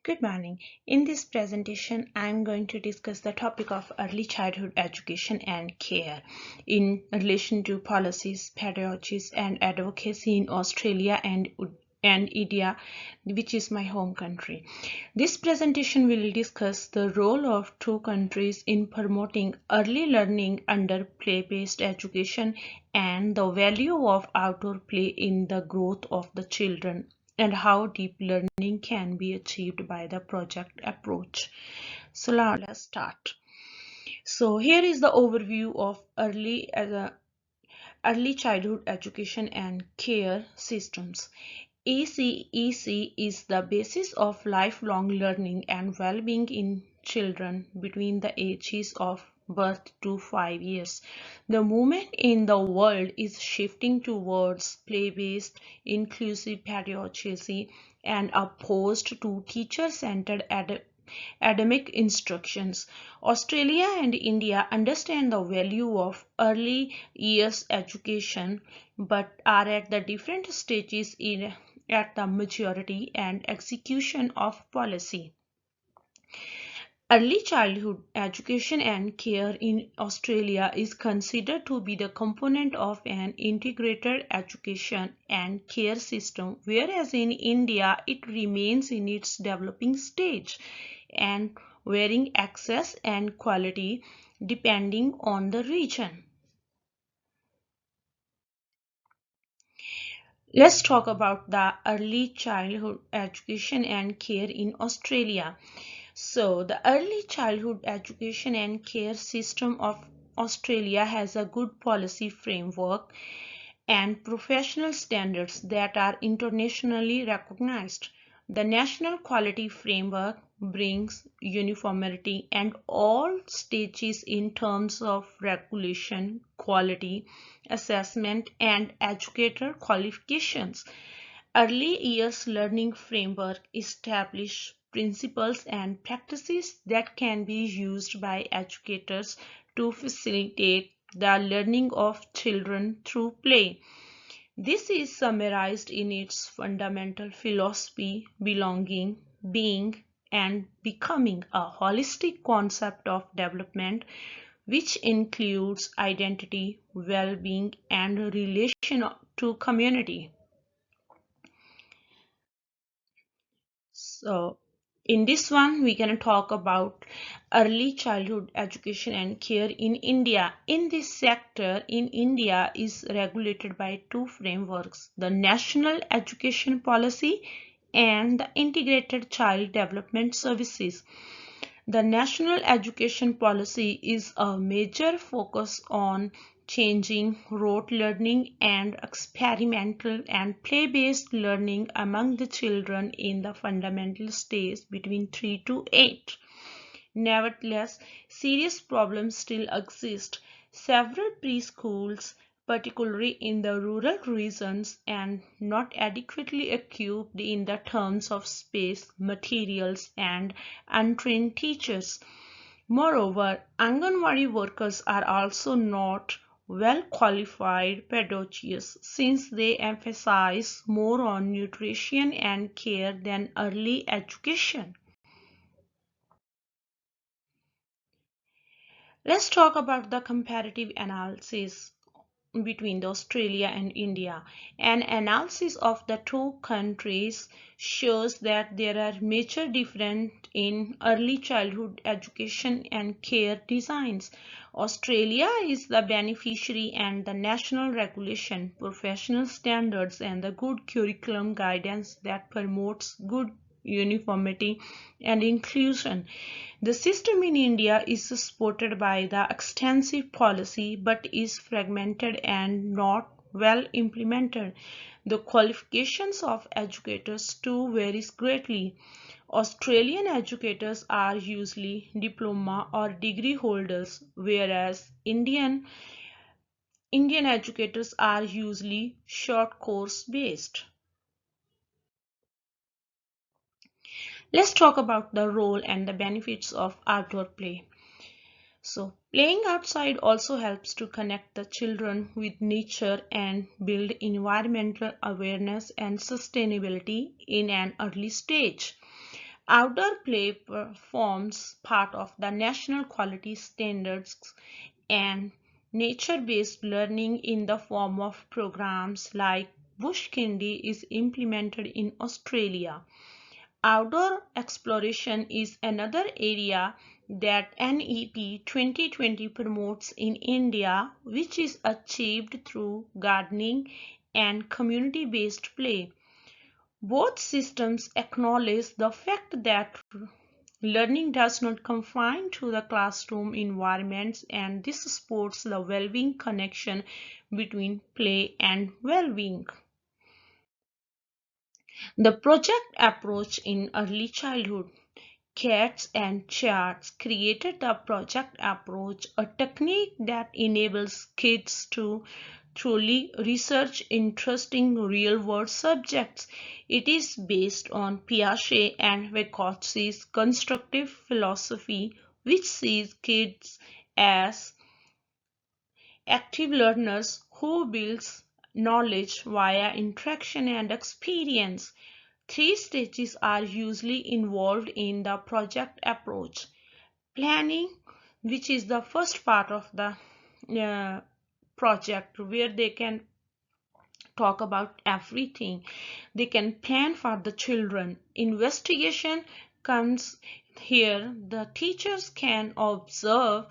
Good morning. In this presentation, I am going to discuss the topic of early childhood education and care in relation to policies, pedagogies, and advocacy in Australia and India, which is my home country. This presentation will discuss the role of two countries in promoting early learning under play-based education and the value of outdoor play in the growth of the children and how deep learning can be achieved by the project approach. So now let's start. So here is the overview of early childhood education and care systems. ECEC is the basis of lifelong learning and well-being in children between the ages of birth to 5 years. The movement in the world is shifting towards play-based, inclusive pedagogy and opposed to teacher-centered academic instructions. Australia and India understand the value of early years education but are at the different stages at the maturity and execution of policy. Early childhood education and care in Australia is considered to be the component of an integrated education and care system, whereas in India it remains in its developing stage and varying access and quality depending on the region. Let's talk about the early childhood education and care in Australia. So, the early childhood education and care system of Australia has a good policy framework and professional standards that are internationally recognized. The National Quality Framework brings uniformity and all stages in terms of regulation, quality, assessment, and educator qualifications. Early years learning framework establish principles and practices that can be used by educators to facilitate the learning of children through play. This is summarized in its fundamental philosophy, belonging, being, and becoming, a holistic concept of development which includes identity, well-being, and relation to community. So, in this one, we're going to talk about early childhood education and care in India. In this sector, in India, is regulated by two frameworks: the National Education Policy and the Integrated Child Development Services. The National Education Policy is a major focus on changing rote learning and experimental and play-based learning among the children in the fundamental stage between 3 to 8. Nevertheless, serious problems still exist. Several preschools, particularly in the rural regions, are not adequately equipped in the terms of space, materials, and untrained teachers. Moreover, Anganwadi workers are also not well qualified pedagogists since they emphasize more on nutrition and care than early education. Let's talk about the comparative analysis between Australia and India. An analysis of the two countries shows that there are major differences in early childhood education and care designs. Australia is the beneficiary and the national regulation, professional standards and the good curriculum guidance that promotes good uniformity and inclusion. The system in India is supported by the extensive policy but is fragmented and not well implemented. The qualifications of educators too varies greatly. Australian educators are usually diploma or degree holders, whereas Indian educators are usually short course based. Let's talk about the role and the benefits of outdoor play. So, playing outside also helps to connect the children with nature and build environmental awareness and sustainability in an early stage. Outdoor play forms part of the national quality standards, and nature-based learning in the form of programs like Bush Kindy is implemented in Australia. Outdoor exploration is another area that NEP 2020 promotes in India, which is achieved through gardening and community-based play. Both systems acknowledge the fact that learning does not confine to the classroom environments, and this supports the well-being connection between play and well-being. The project approach in early childhood. Katz and Charts created the project approach, a technique that enables kids to truly research interesting real-world subjects. It is based on Piaget and Vygotski's constructive philosophy, which sees kids as active learners who builds knowledge via interaction and experience. Three stages are usually involved in the project approach. Planning, which is the first part of the project, where they can talk about everything. They can plan for the children. Investigation comes here. The teachers can observe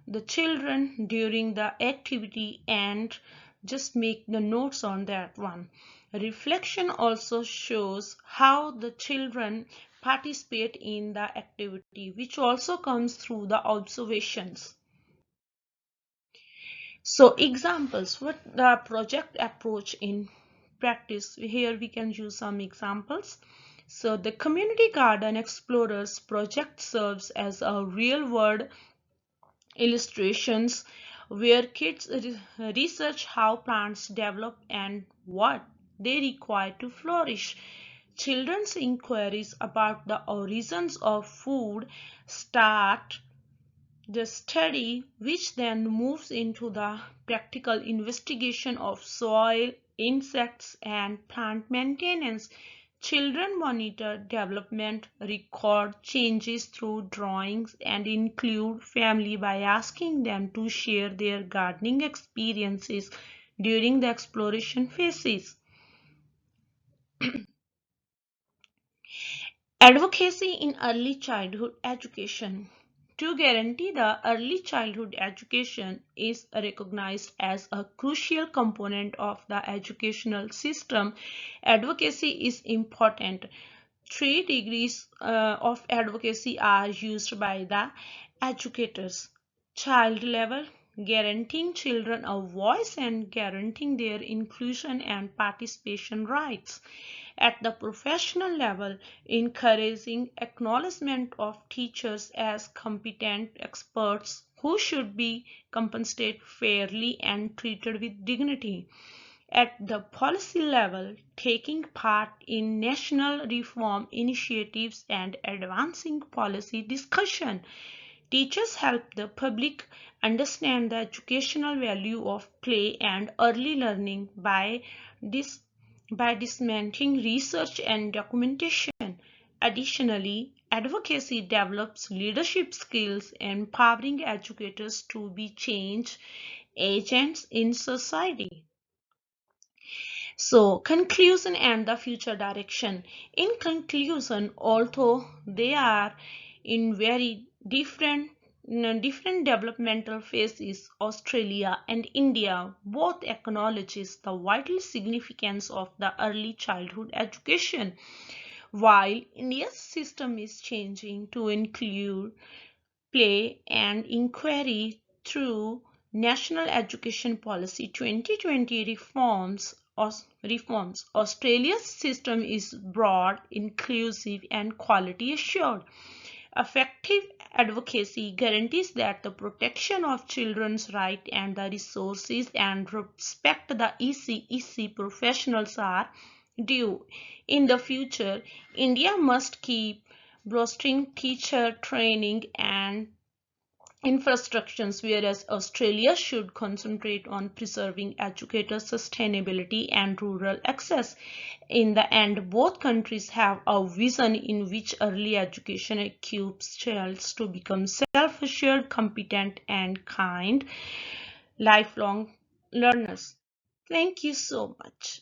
the children during the activity and just make the notes on that one. Reflection also shows how the children participate in the activity, which also comes through the observations. So examples, what the project approach in practice. Here we can use some examples. So the Community Garden Explorers project serves as a real-world illustrations where kids research how plants develop and what they require to flourish. Children's inquiries about the origins of food start the study, which then moves into the practical investigation of soil, insects, and plant maintenance. Children monitor development, record changes through drawings, and include family by asking them to share their gardening experiences during the exploration phases. Advocacy in early childhood education. To guarantee the early childhood education is recognized as a crucial component of the educational system, advocacy is important. Three degrees of advocacy are used by the educators. Child level, guaranteeing children a voice and guaranteeing their inclusion and participation rights. At the professional level, encouraging acknowledgement of teachers as competent experts who should be compensated fairly and treated with dignity. At the policy level, taking part in national reform initiatives and advancing policy discussion. Teachers help the public understand the educational value of play and early learning dis- by dismantling research and documentation. Additionally, advocacy develops leadership skills, empowering educators to be change agents in society. So, conclusion and the future direction. In conclusion, although they are in very different developmental phases, Australia and India both acknowledges the vital significance of the early childhood education. While India's system is changing to include play and inquiry through National Education Policy 2020 reforms. Australia's system is broad, inclusive, and quality assured. Effective advocacy guarantees that the protection of children's rights and the resources and respect the EC professionals are due. In the future, India must keep bolstering teacher training and infrastructures, whereas Australia should concentrate on preserving educator sustainability and rural access. In the end, both countries have a vision in which early education equips children to become self-assured, competent, and kind lifelong learners. Thank you so much.